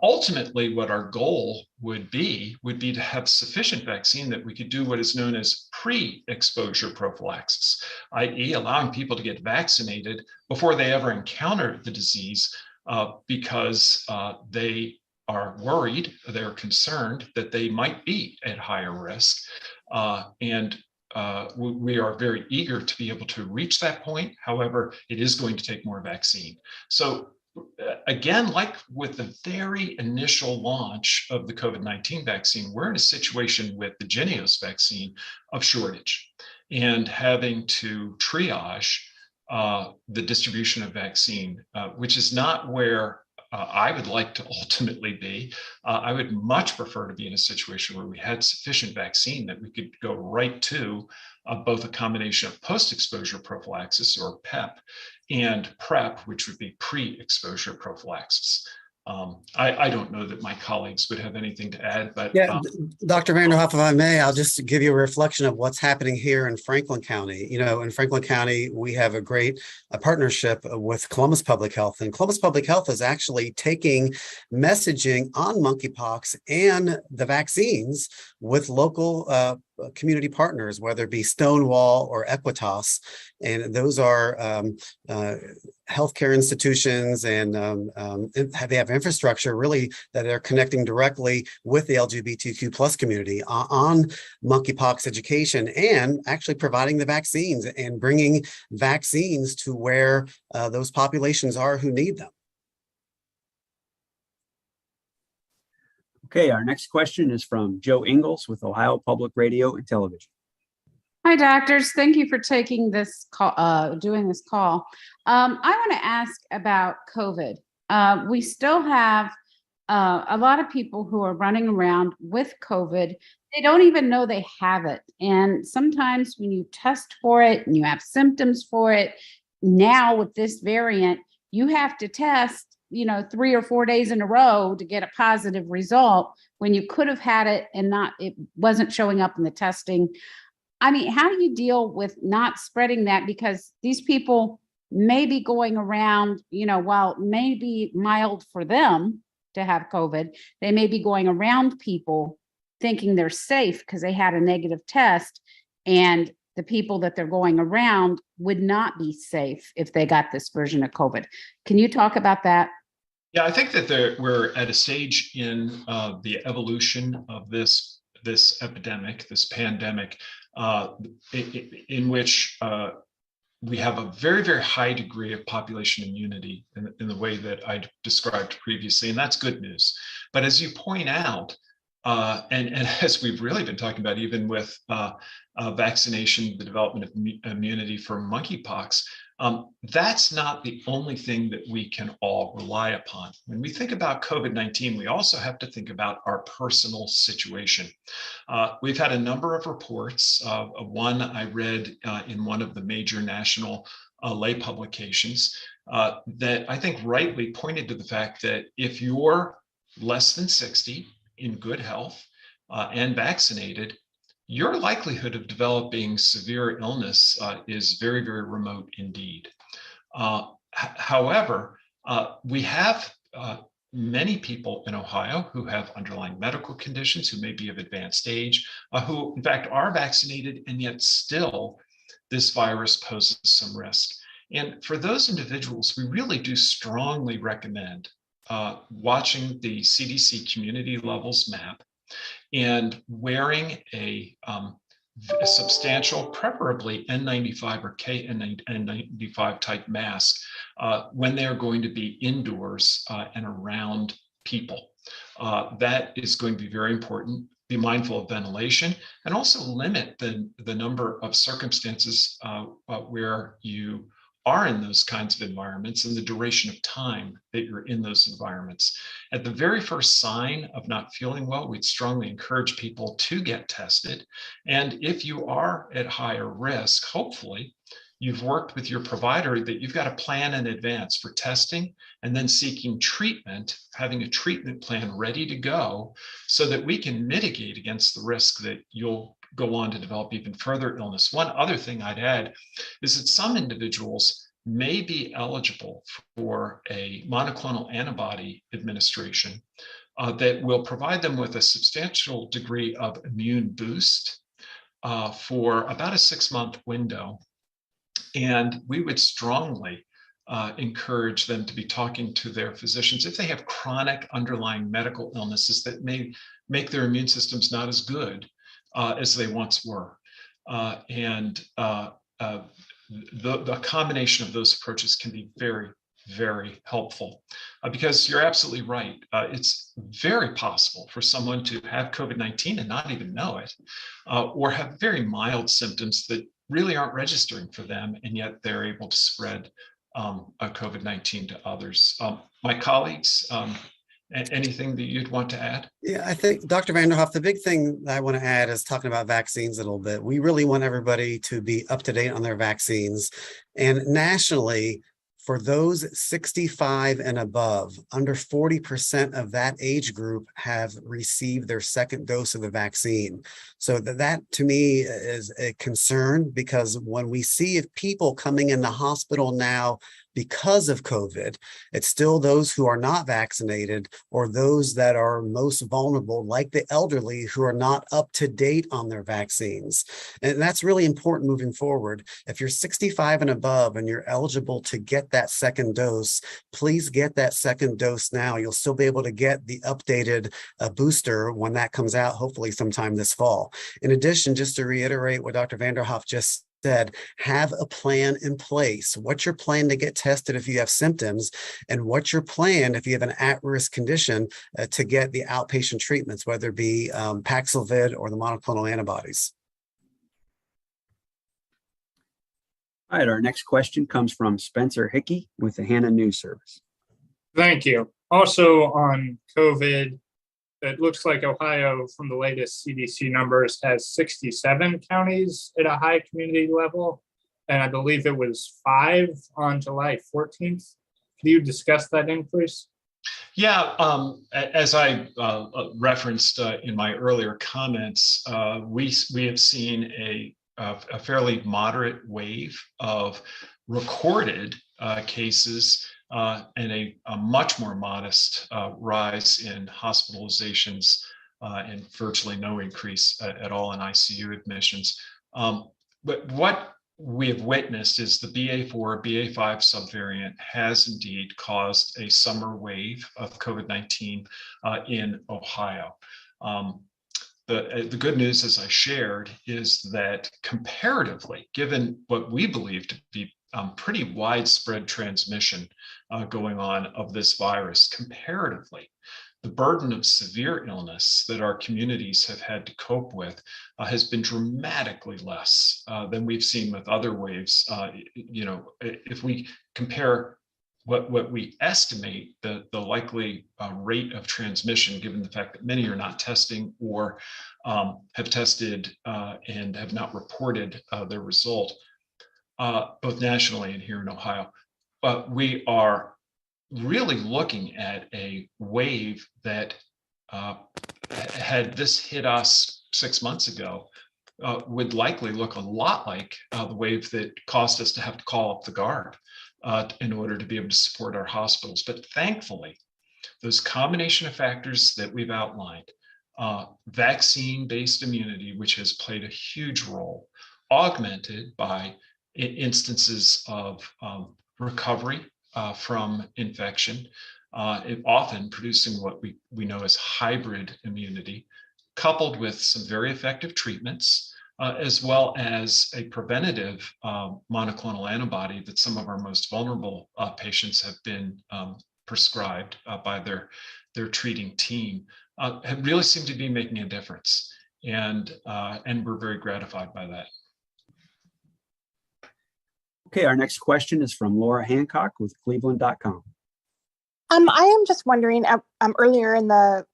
Ultimately, what our goal would be to have sufficient vaccine that we could do what is known as pre-exposure prophylaxis, i.e. allowing people to get vaccinated before they ever encounter the disease because they are worried, they're concerned that they might be at higher risk. And we are very eager to be able to reach that point. However, it is going to take more vaccine. So again, like with the very initial launch of the COVID-19 vaccine, we're in a situation with the Jynneos vaccine of shortage and having to triage the distribution of vaccine, which is not where I would like to ultimately be. I would much prefer to be in a situation where we had sufficient vaccine that we could go right to both a combination of post-exposure prophylaxis, or PEP, and PrEP, which would be pre-exposure prophylaxis. I don't know that my colleagues would have anything to add, but Yeah, Dr. Vanderhoff, if I may, I'll just give you a reflection of what's happening here in Franklin County. You know, in Franklin County, we have a great partnership with Columbus Public Health, and Columbus Public Health is actually taking messaging on monkeypox and the vaccines with local community partners, whether it be Stonewall or Equitas, and those are healthcare institutions, and they have infrastructure really that are connecting directly with the LGBTQ plus community on monkeypox education, and actually providing the vaccines and bringing vaccines to where those populations are who need them. Okay, our next question is from Joe Ingles with Ohio Public Radio and Television. Hi, doctors. Thank you for taking this call, doing this call. I want to ask about COVID. We still have a lot of people who are running around with COVID. They don't even know they have it. And sometimes when you test for it and you have symptoms for it, now with this variant, you have to test 3 or 4 days in a row to get a positive result when you could have had it and it wasn't showing up in the testing. I mean, how do you deal with not spreading that? Because these people may be going around, while it may be mild for them to have COVID, they may be going around people thinking they're safe because they had a negative test, and the people that they're going around would not be safe if they got this version of COVID. Can you talk about that? Yeah, I think that we're at a stage in the evolution of this epidemic, this pandemic, in which we have a very, very high degree of population immunity in the way that I described previously, and that's good news. But as you point out, and as we've really been talking about, even with vaccination, the development of immunity for monkeypox, that's not the only thing that we can all rely upon. When we think about COVID-19, we also have to think about our personal situation. We've had a number of reports. One I read in one of the major national lay publications that I think rightly pointed to the fact that if you're less than 60 in good health and vaccinated, your likelihood of developing severe illness is very, very remote indeed. However, we have many people in Ohio who have underlying medical conditions, who may be of advanced age, who in fact are vaccinated, and yet still this virus poses some risk. And for those individuals, we really do strongly recommend watching the CDC community levels map and wearing a substantial, preferably N95 or KN95 type mask when they're going to be indoors and around people. That is going to be very important. Be mindful of ventilation, and also limit the number of circumstances where you are in those kinds of environments and the duration of time that you're in those environments. At the very first sign of not feeling well, we'd strongly encourage people to get tested. And if you are at higher risk, hopefully you've worked with your provider that you've got a plan in advance for testing and then seeking treatment, having a treatment plan ready to go so that we can mitigate against the risk that you'll go on to develop even further illness. One other thing I'd add is that some individuals may be eligible for a monoclonal antibody administration that will provide them with a substantial degree of immune boost for about a 6-month window. And we would strongly encourage them to be talking to their physicians if they have chronic underlying medical illnesses that may make their immune systems not as good as they once were. The combination of those approaches can be very, very helpful because you're absolutely right. It's very possible for someone to have COVID-19 and not even know it, or have very mild symptoms that really aren't registering for them, and yet they're able to spread COVID-19 to others. My colleagues Anything that you'd want to add? Yeah, I think Dr. Vanderhoff, the big thing that I want to add is talking about vaccines a little bit. We really want everybody to be up to date on their vaccines. And nationally, for those 65 and above, under 40% of that age group have received their second dose of the vaccine. So that to me is a concern, because when we see people coming in the hospital now because of COVID, it's still those who are not vaccinated or those that are most vulnerable, like the elderly, who are not up to date on their vaccines. And that's really important moving forward. If you're 65 and above and you're eligible to get that second dose, please get that second dose now. You'll still be able to get the updated booster when that comes out, hopefully sometime this fall. In addition, just to reiterate what Dr. Vanderhoff just said, have a plan in place. What's your plan to get tested if you have symptoms? And what's your plan if you have an at-risk condition to get the outpatient treatments, whether it be Paxlovid or the monoclonal antibodies? All right, our next question comes from Spencer Hickey with the Hannah News Service. Thank you. Also on COVID, it looks like Ohio, from the latest CDC numbers, has 67 counties at a high community level, and I believe it was 5 on July 14th. Can you discuss that increase? Yeah, as I referenced in my earlier comments, we have seen a fairly moderate wave of recorded cases and a much more modest rise in hospitalizations and virtually no increase at all in ICU admissions. But what we have witnessed is the BA4, BA5 subvariant has indeed caused a summer wave of COVID-19 in Ohio. The good news, as I shared, is that comparatively, given what we believe to be pretty widespread transmission going on of this virus, comparatively, the burden of severe illness that our communities have had to cope with has been dramatically less than we've seen with other waves. If we compare what we estimate the likely rate of transmission, given the fact that many are not testing or have tested and have not reported their result, both nationally and here in Ohio. But we are really looking at a wave that had this hit us 6 months ago, would likely look a lot like the wave that caused us to have to call up the guard in order to be able to support our hospitals. But thankfully, those combination of factors that we've outlined, vaccine-based immunity, which has played a huge role, augmented by instances of recovery from infection, often producing what we know as hybrid immunity, coupled with some very effective treatments, as well as a preventative monoclonal antibody that some of our most vulnerable patients have been prescribed by their treating team, have really seemed to be making a difference. And we're very gratified by that. Okay, our next question is from Laura Hancock with Cleveland.com. I am just wondering, earlier in the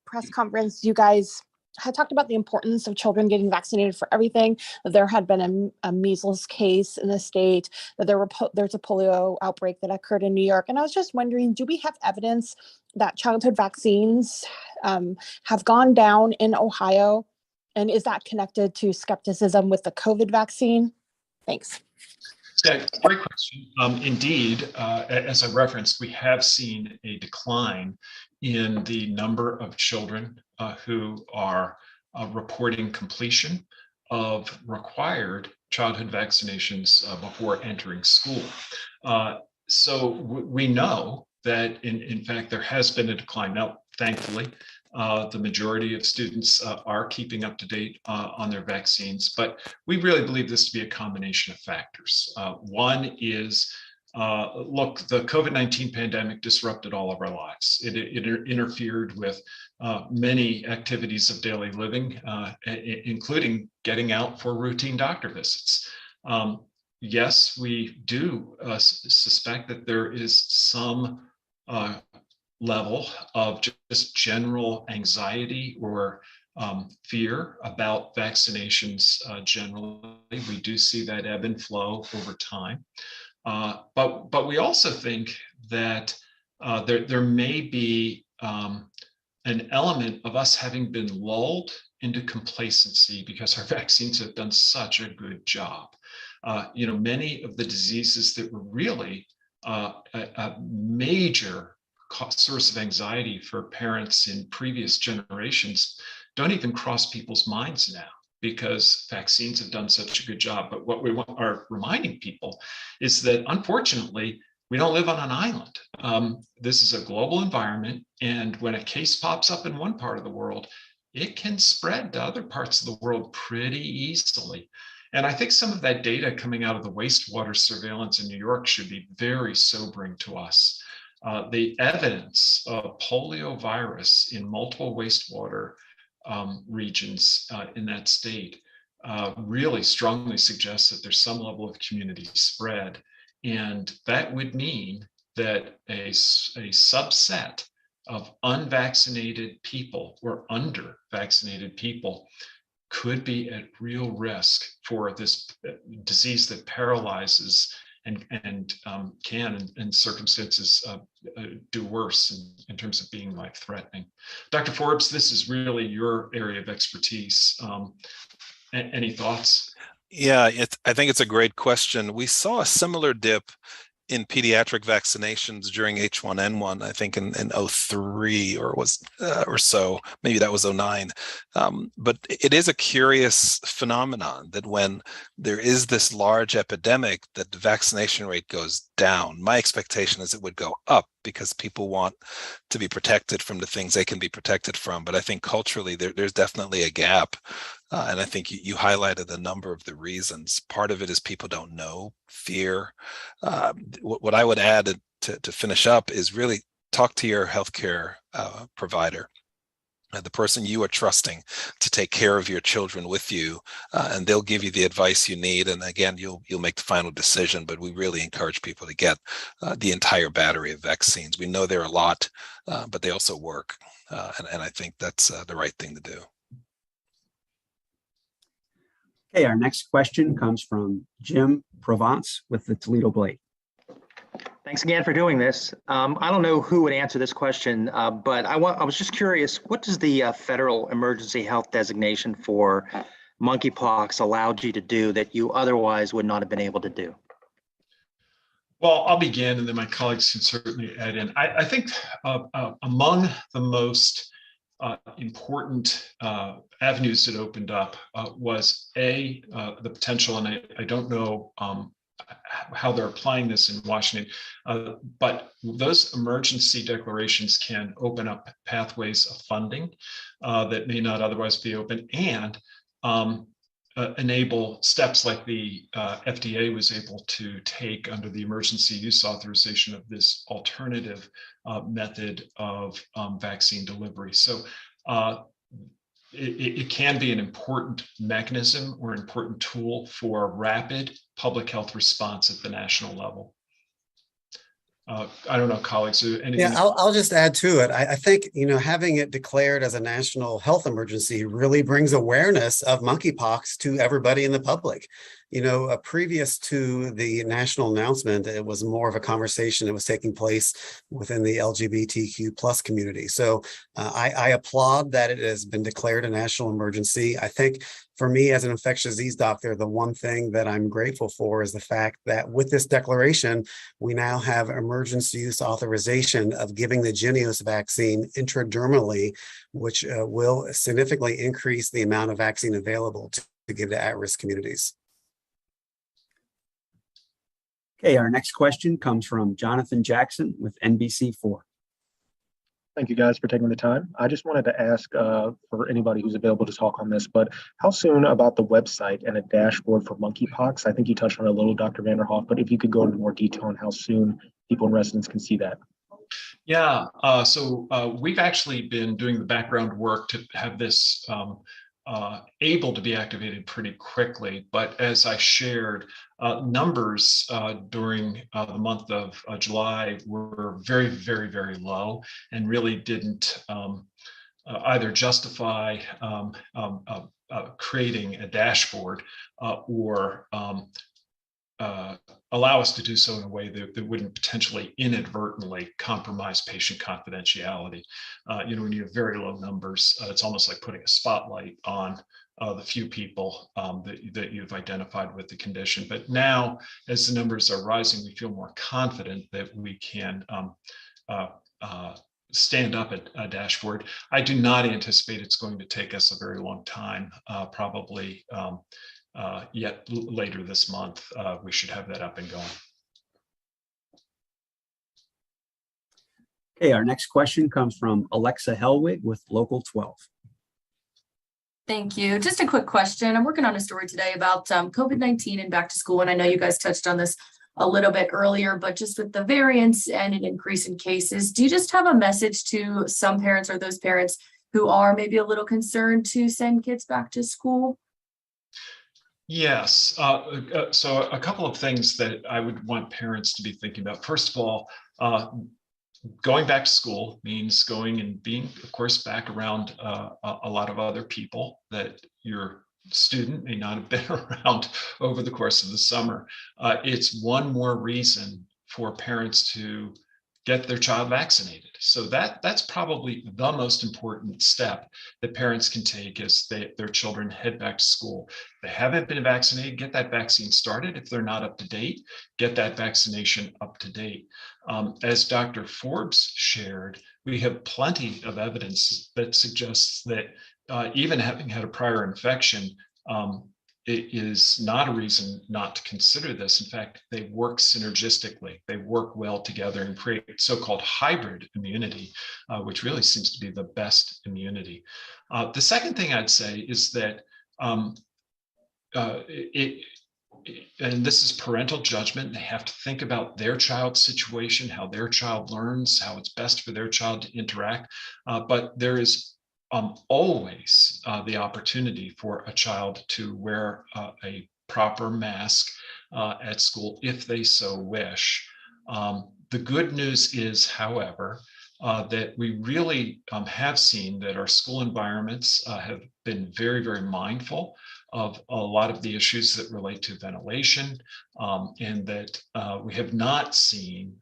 press conference, you guys had talked about the importance of children getting vaccinated for everything, that there had been a measles case in the state, that there's a polio outbreak that occurred in New York. And I was just wondering, do we have evidence that childhood vaccines have gone down in Ohio? And is that connected to skepticism with the COVID vaccine? Thanks. Yeah, great question. Indeed, as I referenced, we have seen a decline in the number of children who are reporting completion of required childhood vaccinations before entering school. So we know that, in fact, there has been a decline. Now, thankfully, the majority of students are keeping up to date on their vaccines, but we really believe this to be a combination of factors. One is, look, the COVID-19 pandemic disrupted all of our lives. It interfered with many activities of daily living, including getting out for routine doctor visits. Yes, we do suspect that there is some level of just general anxiety or fear about vaccinations generally. We do see that ebb and flow over time. But we also think that there may be an element of us having been lulled into complacency because our vaccines have done such a good job. Many of the diseases that were really a major source of anxiety for parents in previous generations don't even cross people's minds now because vaccines have done such a good job. But what we are reminding people is that unfortunately, we don't live on an island. This is a global environment. And when a case pops up in one part of the world, it can spread to other parts of the world pretty easily. And I think some of that data coming out of the wastewater surveillance in New York should be very sobering to us. The evidence of poliovirus in multiple wastewater regions in that state really strongly suggests that there's some level of community spread. And that would mean that a subset of unvaccinated people or under vaccinated people could be at real risk for this disease that paralyzes and can, in circumstances, do worse in terms of being life-threatening. Dr. Forbes, this is really your area of expertise. Any thoughts? Yeah, I think it's a great question. We saw a similar dip in pediatric vaccinations during H1N1, I think in 03 or so, maybe that was 09. But it is a curious phenomenon that when there is this large epidemic, that the vaccination rate goes down. My expectation is it would go up because people want to be protected from the things they can be protected from. But I think culturally there's definitely a gap. And I think you highlighted a number of the reasons. Part of it is people don't know, fear. What I would add to finish up is really talk to your healthcare provider, the person you are trusting to take care of your children with you, and they'll give you the advice you need. And again, you'll make the final decision, but we really encourage people to get the entire battery of vaccines. We know they're a lot, but they also work. And I think that's the right thing to do. Okay, our next question comes from Jim Provence with the Toledo Blade. Thanks again for doing this. I don't know who would answer this question, but I was just curious, what does the federal emergency health designation for monkeypox allowed you to do that you otherwise would not have been able to do? Well, I'll begin and then my colleagues can certainly add in. I think among the most important avenues that opened up was the potential, and I don't know how they're applying this in Washington, but those emergency declarations can open up pathways of funding that may not otherwise be open, and enable steps like the FDA was able to take under the emergency use authorization of this alternative method of vaccine delivery. So it can be an important mechanism or important tool for rapid public health response at the national level. I don't know, colleagues, anything? Yeah, I'll just add to it. I think, having it declared as a national health emergency really brings awareness of monkeypox to everybody in the public. Previous to the national announcement, it was more of a conversation that was taking place within the LGBTQ plus community. So I applaud that it has been declared a national emergency. I think for me as an infectious disease doctor, the one thing that I'm grateful for is the fact that with this declaration, we now have emergency use authorization of giving the Jynneos vaccine intradermally, which will significantly increase the amount of vaccine available to give to at-risk communities. Okay, our next question comes from Jonathan Jackson with NBC4. Thank you guys for taking the time. I just wanted to ask for anybody who's available to talk on this, but how soon about the website and a dashboard for monkeypox? I think you touched on it a little, Dr. Vanderhoff, but if you could go into more detail on how soon people and residents can see that. Yeah, so we've actually been doing the background work to have this able to be activated pretty quickly. But as I shared, numbers during the month of July were very, very, very low and really didn't either justify creating a dashboard or allow us to do so in a way that wouldn't potentially inadvertently compromise patient confidentiality. When you have very low numbers, it's almost like putting a spotlight on the few people that you've identified with the condition. But now, as the numbers are rising, we feel more confident that we can stand up a dashboard. I do not anticipate it's going to take us a very long time, probably yet later this month. We should have that up and going. Okay, our next question comes from Alexa Helwig with Local 12. Thank you. Just a quick question. I'm working on a story today about COVID-19 and back to school. And I know you guys touched on this a little bit earlier, but just with the variants and an increase in cases, do you just have a message to some parents or those parents who are maybe a little concerned to send kids back to school? Yes. So a couple of things that I would want parents to be thinking about. First of all, going back to school means going and being, of course, back around a lot of other people that your student may not have been around over the course of the summer. It's one more reason for parents to get their child vaccinated. So that's probably the most important step that parents can take as their children head back to school. If they haven't been vaccinated, get that vaccine started. If they're not up to date, get that vaccination up to date. As Dr. Forbes shared, we have plenty of evidence that suggests that even having had a prior infection, it is not a reason not to consider this. In fact, they work synergistically. They work well together and create so-called hybrid immunity, which really seems to be the best immunity. The second thing I'd say is that and this is parental judgment. They have to think about their child's situation, how their child learns, how it's best for their child to interact. But there is always the opportunity for a child to wear a proper mask at school if they so wish. The good news is, however, that we really have seen that our school environments have been very, very mindful of a lot of the issues that relate to ventilation, and that we have not seen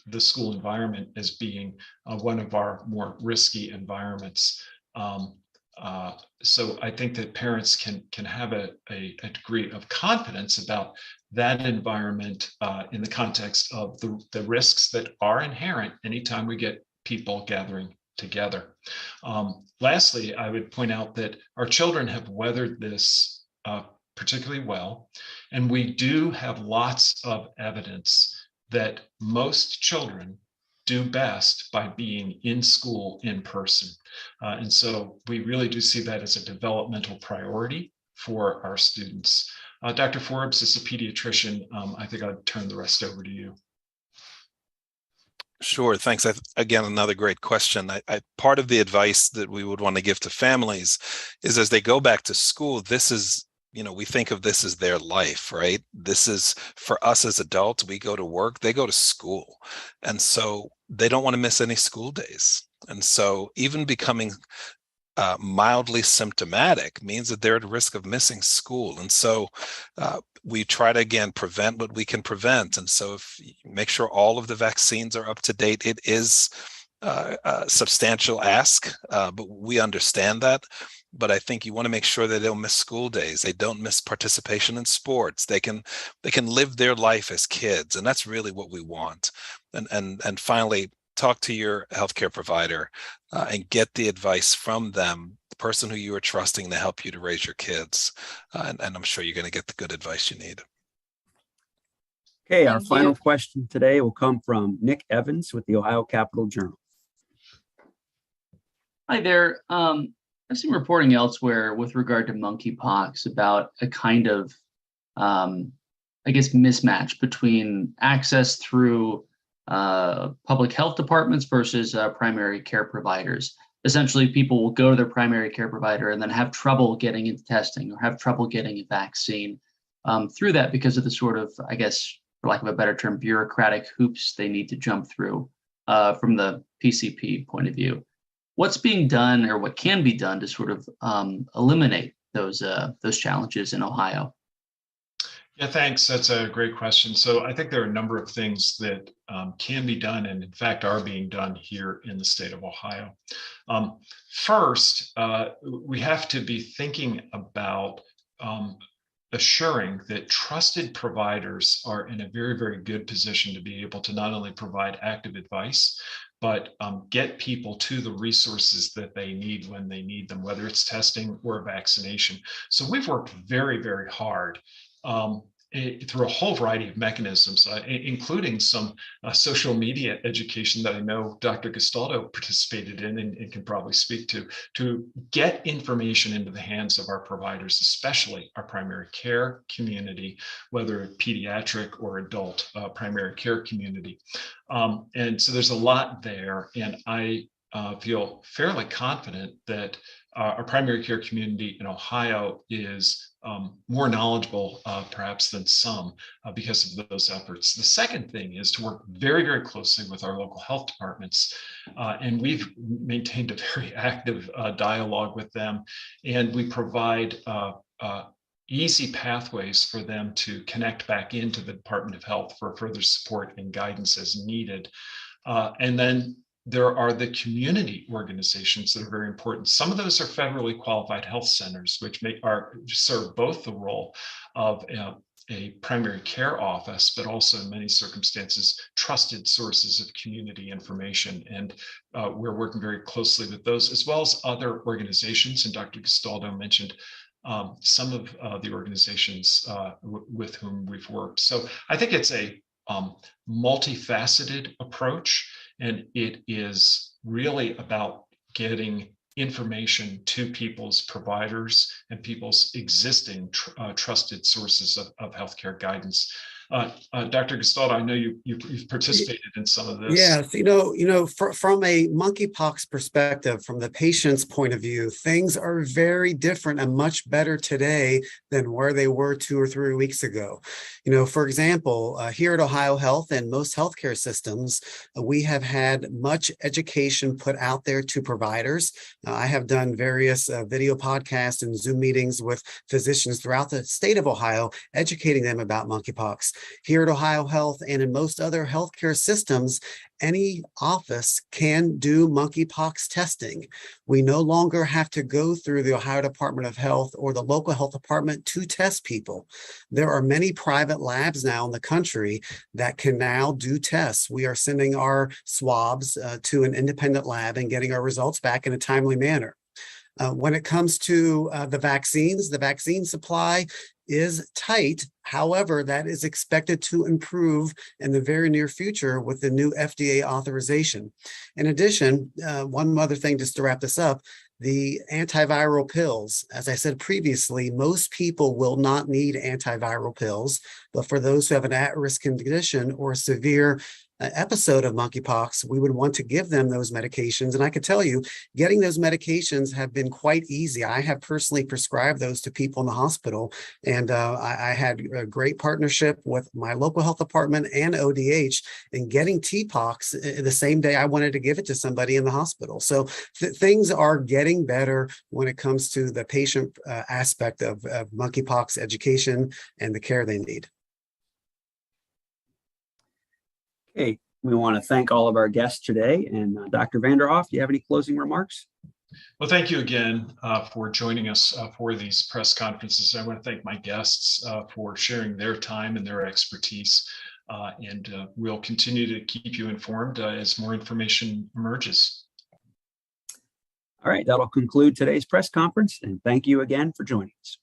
the school environment as being one of our more risky environments. So I think that parents can have a degree of confidence about that environment in the context of the risks that are inherent anytime we get people gathering together. Lastly, I would point out that our children have weathered this particularly well, and we do have lots of evidence that most children do best by being in school in person. And so we really do see that as a developmental priority for our students. Dr. Forbes, as a pediatrician, I think I'd turn the rest over to you. Sure, thanks. Again, another great question. Part of the advice that we would want to give to families is as they go back to school, this is, we think of this as their life, right? This is for us as adults, we go to work, they go to school. And so they don't want to miss any school days. And so even becoming mildly symptomatic means that they're at risk of missing school. And so we try to, again, prevent what we can prevent. And so if you make sure all of the vaccines are up to date, it is a substantial ask, but we understand that. But I think you want to make sure that they don't miss school days. They don't miss participation in sports. They can live their life as kids. And that's really what we want. And finally, talk to your healthcare provider and get the advice from them, the person who you are trusting to help you to raise your kids. And I'm sure you're going to get the good advice you need. Okay, our final question today will come from Nick Evans with the Ohio Capital Journal. Hi there. I've seen reporting elsewhere with regard to monkeypox about a kind of, mismatch between access through public health departments versus primary care providers. essentially people will go to their primary care provider and then have trouble getting into testing or have trouble getting a vaccine through that because of the sort of, I guess, for lack of a better term, bureaucratic hoops they need to jump through from the PCP point of view. What's being done or what can be done to sort of eliminate those challenges in Ohio? Yeah, thanks. That's a great question. So I think there are a number of things that can be done and in fact are being done here in the state of Ohio. First, we have to be thinking about assuring that trusted providers are in a very, very good position to be able to not only provide active advice, but get people to the resources that they need when they need them, whether it's testing or vaccination. So we've worked very, very hard through a whole variety of mechanisms, including some social media education that I know Dr. Gastaldo participated in and can probably speak to get information into the hands of our providers, especially our primary care community, whether pediatric or adult primary care community. And so there's a lot there, and I feel fairly confident that our primary care community in Ohio is more knowledgeable perhaps than some because of those efforts. The second thing is to work very, very closely with our local health departments. And we've maintained a very active dialogue with them, and we provide easy pathways for them to connect back into the Department of Health for further support and guidance as needed. And then there are the community organizations that are very important. Some of those are federally qualified health centers, which serve both the role of a primary care office, but also in many circumstances, trusted sources of community information. And we're working very closely with those, as well as other organizations. And Dr. Gastaldo mentioned some of the organizations with whom we've worked. So I think it's a multifaceted approach, and it is really about getting information to people's providers and people's existing trusted sources of healthcare guidance. Dr. Gastaldo, I know you've participated in some of this. Yes, from a monkeypox perspective, from the patient's point of view, things are very different and much better today than where they were 2 or 3 weeks ago. For example, here at Ohio Health and most healthcare systems, we have had much education put out there to providers. I have done various video podcasts and Zoom meetings with physicians throughout the state of Ohio, educating them about monkeypox. Here at Ohio Health and in most other healthcare systems, any office can do monkeypox testing. We no longer have to go through the Ohio Department of Health or the local health department to test people. There are many private labs now in the country that can now do tests. We are sending our swabs to an independent lab and getting our results back in a timely manner. When it comes to the vaccine supply is tight. However, that is expected to improve in the very near future with the new FDA authorization. In addition, one other thing just to wrap this up, the antiviral pills. As I said previously, most people will not need antiviral pills, but for those who have an at-risk condition or a severe episode of monkeypox, we would want to give them those medications. And I could tell you, getting those medications have been quite easy. I have personally prescribed those to people in the hospital, and I had a great partnership with my local health department and ODH in getting TPOXX the same day I wanted to give it to somebody in the hospital. So things are getting better when it comes to the patient aspect of monkeypox education and the care they need. Okay, we want to thank all of our guests today. And Dr. Vanderhoff, do you have any closing remarks? Well, thank you again for joining us for these press conferences. I want to thank my guests for sharing their time and their expertise. And we'll continue to keep you informed as more information emerges. All right, that'll conclude today's press conference. And thank you again for joining us.